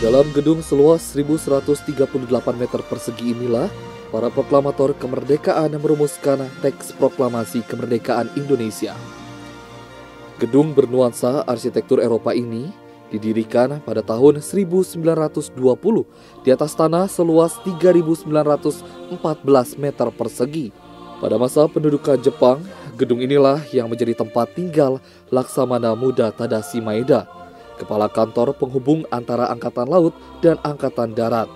Dalam gedung seluas 1.138 meter persegi inilah, para proklamator kemerdekaan merumuskan teks proklamasi kemerdekaan Indonesia. Gedung bernuansa arsitektur Eropa ini didirikan pada tahun 1920 di atas tanah seluas 3.914 meter persegi. Pada masa pendudukan Jepang, gedung inilah yang menjadi tempat tinggal Laksamana Muda Tadashi Maeda, kepala kantor penghubung antara Angkatan Laut dan Angkatan Darat.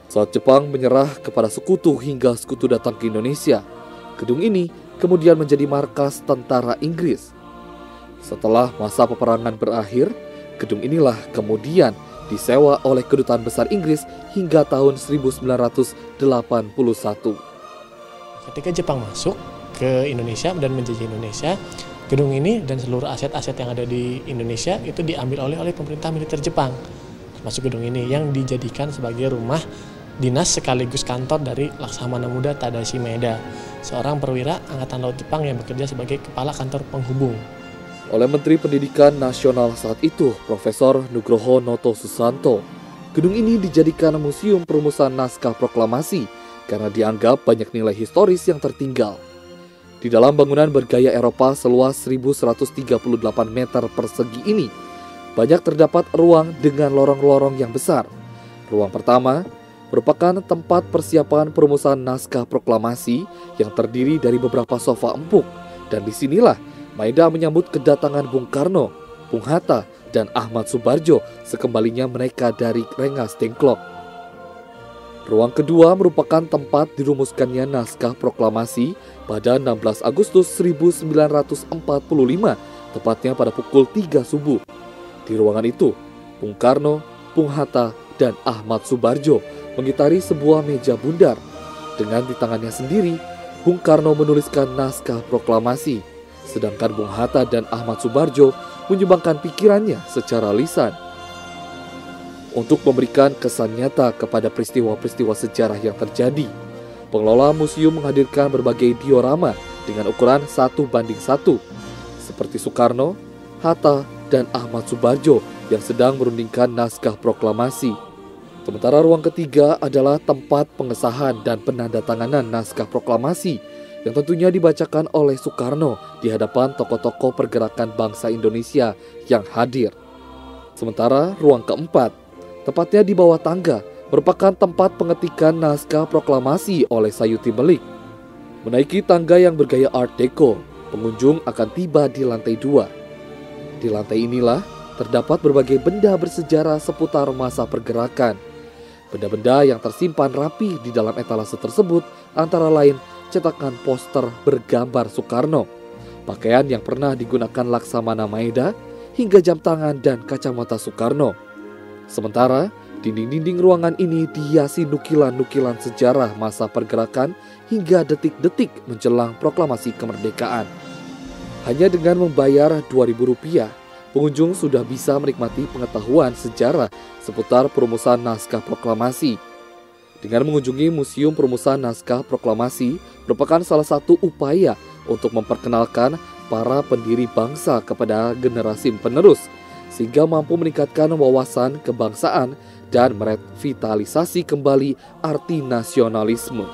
Saat Jepang menyerah kepada sekutu hingga sekutu datang ke Indonesia, gedung ini kemudian menjadi markas tentara Inggris. Setelah masa peperangan berakhir, gedung inilah kemudian disewa oleh Kedutaan Besar Inggris hingga tahun 1981. Ketika Jepang masuk ke Indonesia dan menjajah Indonesia, gedung ini dan seluruh aset-aset yang ada di Indonesia itu diambil oleh pemerintah militer Jepang. Masuk gedung ini yang dijadikan sebagai rumah dinas sekaligus kantor dari Laksamana Muda Tadashi Maeda, seorang perwira Angkatan Laut Jepang yang bekerja sebagai kepala kantor penghubung. Oleh Menteri Pendidikan Nasional saat itu, Profesor Nugroho Noto Susanto, gedung ini dijadikan museum perumusan naskah proklamasi karena dianggap banyak nilai historis yang tertinggal. Di dalam bangunan bergaya Eropa seluas 1.138 meter persegi ini, banyak terdapat ruang dengan lorong-lorong yang besar. Ruang pertama merupakan tempat persiapan perumusan naskah proklamasi yang terdiri dari beberapa sofa empuk, dan disinilah Maeda menyambut kedatangan Bung Karno, Bung Hatta, dan Ahmad Subarjo sekembalinya mereka dari Rengas Dengklok. Ruang kedua merupakan tempat dirumuskannya naskah proklamasi pada 16 Agustus 1945, tepatnya pada pukul 3 subuh. Di ruangan itu, Bung Karno, Bung Hatta, dan Ahmad Subarjo mengitari sebuah meja bundar. Dengan di tangannya sendiri, Bung Karno menuliskan naskah proklamasi, sedangkan Bung Hatta dan Ahmad Subarjo menyumbangkan pikirannya secara lisan. Untuk memberikan kesan nyata kepada peristiwa-peristiwa sejarah yang terjadi, pengelola museum menghadirkan berbagai diorama dengan ukuran 1:1, seperti Soekarno, Hatta, dan Ahmad Subarjo yang sedang merundingkan naskah proklamasi. Sementara ruang ketiga adalah tempat pengesahan dan penandatanganan naskah proklamasi yang tentunya dibacakan oleh Soekarno di hadapan tokoh-tokoh pergerakan bangsa Indonesia yang hadir. Sementara ruang keempat, tepatnya di bawah tangga, merupakan tempat pengetikan naskah proklamasi oleh Sayuti Melik. Menaiki tangga yang bergaya Art Deco, pengunjung akan tiba di lantai 2. Di lantai inilah terdapat berbagai benda bersejarah seputar masa pergerakan. Benda-benda yang tersimpan rapi di dalam etalase tersebut antara lain cetakan poster bergambar Soekarno, pakaian yang pernah digunakan Laksamana Maeda, hingga jam tangan dan kacamata Soekarno. Sementara, dinding-dinding ruangan ini dihiasi nukilan-nukilan sejarah masa pergerakan hingga detik-detik menjelang proklamasi kemerdekaan. Hanya dengan membayar Rp2.000, pengunjung sudah bisa menikmati pengetahuan sejarah seputar perumusan naskah proklamasi. Dengan mengunjungi Museum Perumusan Naskah Proklamasi merupakan salah satu upaya untuk memperkenalkan para pendiri bangsa kepada generasi penerus, sehingga mampu meningkatkan wawasan kebangsaan dan merevitalisasi kembali arti nasionalisme.